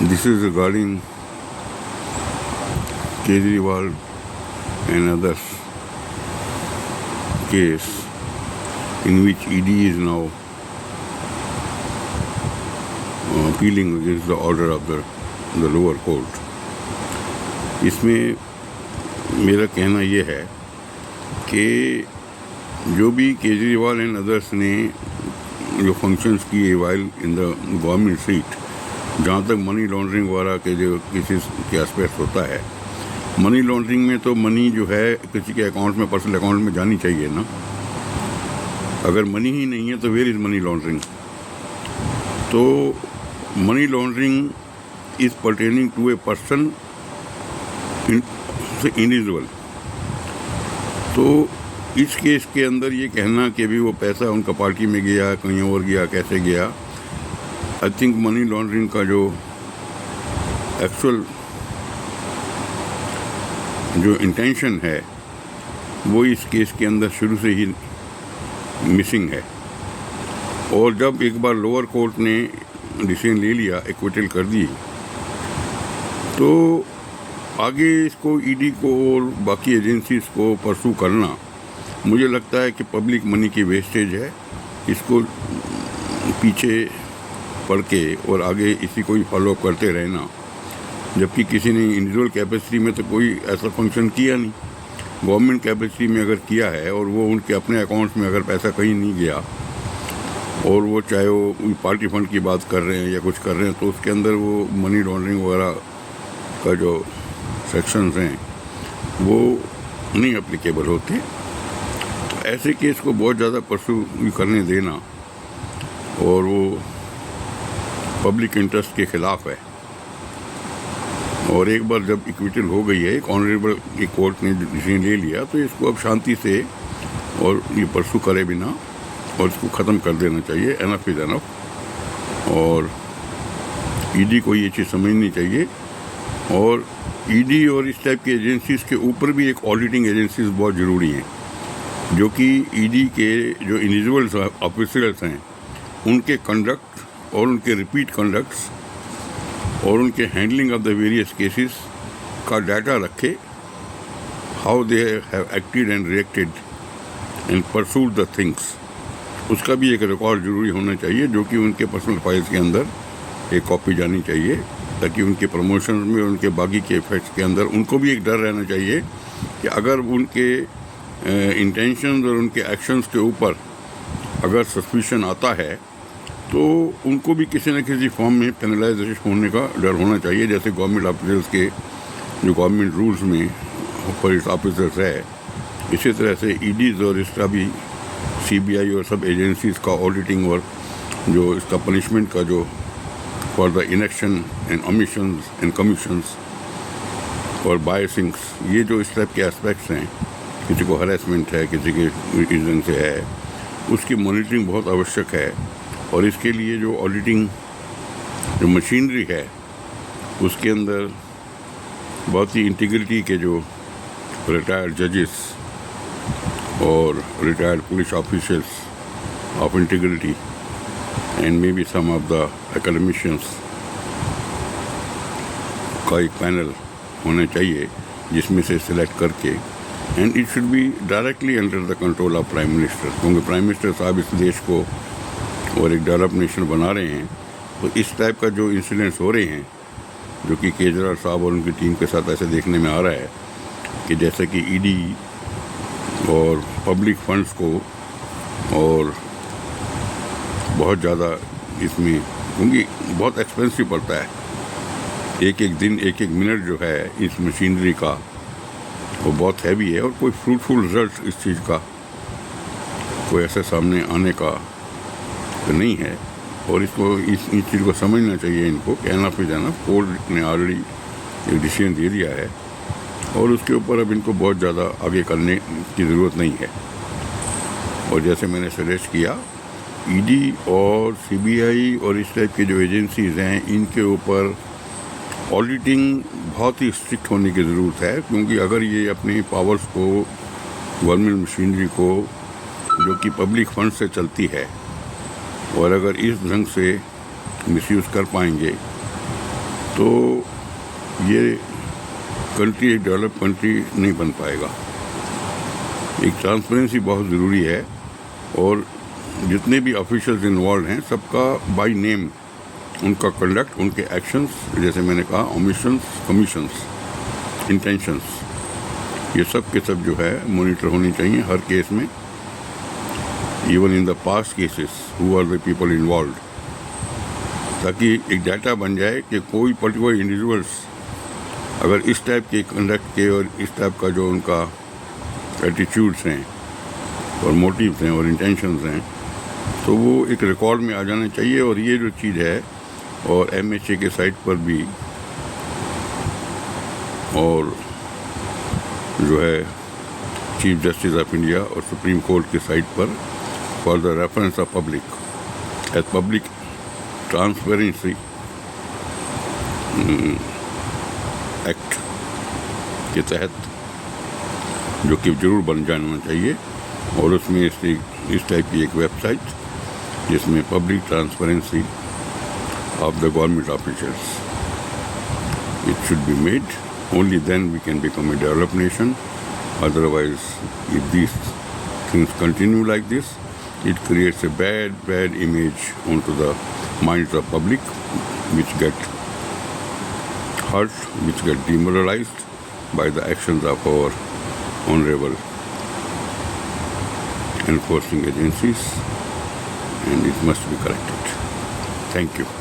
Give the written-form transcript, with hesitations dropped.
This is regarding Kejriwal and others case in which ED is now appealing against the order of the lower court. इसमें मेरा कहना ये है कि जो भी केजरीवाल एंड अदर्स ने जो फंक्शंस किए while in the government seat, जहाँ तक मनी लॉन्ड्रिंग वगैरह के जो केसेस के एस्पेक्ट होता है, मनी लॉन्ड्रिंग में तो मनी जो है किसी के अकाउंट में, पर्सनल अकाउंट में जानी चाहिए ना। अगर मनी ही नहीं है तो वेयर इज़ मनी लॉन्ड्रिंग? तो money laundering is pertaining to a person individual. तो इस केस के अंदर ये कहना कि भी वो पैसा उनका पार्टी में गया, कहीं और गया, कैसे गया, आई थिंक मनी लॉन्ड्रिंग का जो एक्चुअल जो इंटेंशन है वो इस केस के अंदर शुरू से ही मिसिंग है। और जब एक बार लोअर कोर्ट ने डिसीजन ले लिया, एक्विटल कर दी, तो आगे इसको ईडी को और बाकी एजेंसीज को परसू करना मुझे लगता है कि पब्लिक मनी की वेस्टेज है। इसको पीछे पड़ के और आगे इसी को ही फॉलो करते रहना, जबकि किसी ने इंडिविजुअल कैपेसिटी में तो कोई ऐसा फंक्शन किया नहीं। गवर्नमेंट कैपेसिटी में अगर किया है और वो उनके अपने अकाउंट्स में अगर पैसा कहीं नहीं गया, और वो चाहे वो पार्टी फंड की बात कर रहे हैं या कुछ कर रहे हैं, तो उसके अंदर वो मनी लॉन्ड्रिंग वगैरह का जो सेक्शंस हैं वो नहीं एप्लीकेबल होते। तो ऐसे केस को बहुत ज़्यादा परसू करने देना और वो पब्लिक इंटरेस्ट के ख़िलाफ़ है। और एक बार जब इक्विटल हो गई है, एक ऑनरेबल कोर्ट ने डिसीजन ले लिया, तो इसको अब शांति से और ये परसू करे बिना और इसको ख़त्म कर देना चाहिए। Enough is enough. और ईडी को ये चीज़ समझनी चाहिए। और ईडी और इस टाइप की एजेंसीज़ के ऊपर भी एक ऑडिटिंग एजेंसीज बहुत ज़रूरी हैं, जो कि ईडी के जो इंडिविजुअल्स ऑफिसर्स हैं उनके कंडक्ट और उनके रिपीट कंडक्ट्स और उनके handling of the various cases का डाटा रखे, how they have acted and reacted and pursued the things. उसका भी एक रिकॉर्ड ज़रूरी होना चाहिए, जो कि उनके पर्सनल फाइल्स के अंदर एक कॉपी जानी चाहिए, ताकि उनके प्रमोशन में, उनके बाकी के इफेक्ट्स के अंदर उनको भी एक डर रहना चाहिए कि अगर उनके इंटेंशंस और उनके एक्शंस के ऊपर अगर सस्पिशन आता है तो उनको भी किसी न किसी फॉर्म में पेनलाइजेशन होने का डर होना चाहिए। जैसे गवर्नमेंट ऑफिसर्स के जो गवर्नमेंट रूल्स में पुलिस ऑफिसर्स है, इसी तरह से ईडीज़ और इसका भी सीबीआई और सब एजेंसीज़ का ऑडिटिंग और जो इसका पनिशमेंट का जो for the inaction and omissions and commissions और बायसिंग्स, ये जो इस टाइप के एस्पेक्ट्स हैं, किसी को हरेसमेंट है, किसी के रीज़न से है, उसकी मॉनिटरिंग बहुत आवश्यक है। और इसके लिए जो ऑडिटिंग जो मशीनरी है उसके अंदर बहुत ही इंटीग्रिटी के जो रिटायर्ड जजेस और retired police officers of integrity and may be some of the academicians का एक पैनल होना चाहिए, जिसमें से सिलेक्ट करके, and it should be directly under the control of prime minister, क्योंकि प्राइम मिनिस्टर साहब इस देश को और एक डेवलप नेशन बना रहे हैं। तो इस टाइप का जो इंसिडेंट्स हो रहे हैं, जो कि केजरीवाल साहब और उनकी टीम के साथ ऐसे देखने में आ रहा है कि जैसे कि ईडी और पब्लिक फंड्स को और बहुत ज़्यादा इसमें, क्योंकि बहुत एक्सपेंसिव पड़ता है, एक एक दिन, एक एक मिनट जो है इस मशीनरी का वो बहुत हैवी है, और कोई फ्रूटफुल रिजल्ट इस चीज़ का कोई ऐसे सामने आने का तो नहीं है। और इसको इस चीज़ को समझना चाहिए इनको कि एनफ इज़ एनफ। कोर्ट ने ऑलरेडी एक डिसीजन दे दिया है और उसके ऊपर अब इनको बहुत ज़्यादा आगे करने की ज़रूरत नहीं है। और जैसे मैंने सजेस्ट किया, ईडी और सीबीआई और इस टाइप की जो एजेंसीज़ हैं, इनके ऊपर ऑडिटिंग बहुत ही स्ट्रिक्ट होने की ज़रूरत है, क्योंकि अगर ये अपनी पावर्स को, गवर्नमेंट मशीनरी को, जो कि पब्लिक फंड से चलती है, और अगर इस ढंग से मिसयूज़ कर पाएंगे तो ये कंट्री एक डेवलप कंट्री नहीं बन पाएगा। एक ट्रांसपेरेंसी बहुत ज़रूरी है, और जितने भी ऑफिशियल्स इन्वॉल्व हैं सबका बाय नेम उनका कंडक्ट, उनके एक्शंस, जैसे मैंने कहा ओमिशंस, कमीशंस, इंटेंशंस, ये सब के सब जो है मॉनिटर होनी चाहिए हर केस में, even in the past cases who are the people involve, ताकि एक डाटा बन जाए कि कोई पर्टिकुलर इंडिविजुअल्स अगर इस टाइप के कंडक्ट के और इस टाइप का जो उनका एटीट्यूड्स हैं और मोटिव्स हैं और इंटेंशंस हैं, तो वो एक रिकॉर्ड में आ जाना चाहिए। और ये जो चीज़ है, और MHA के साइट पर भी, और जो है चीफ जस्टिस ऑफ इंडिया और सुप्रीम कोर्ट के साइट पर, for the reference of public as public transparency act के तहत, जो कि जरूर बन जाना चाहिए। और उसमें इस टाइप की एक वेबसाइट जिसमें public transparency of the government officials, it should be made, only then we can become a developed nation. Otherwise, if these things continue like this, it creates a bad image onto the minds of public, which get hurt, which get demoralized by the actions of our honorable enforcing agencies, and it must be corrected. Thank you.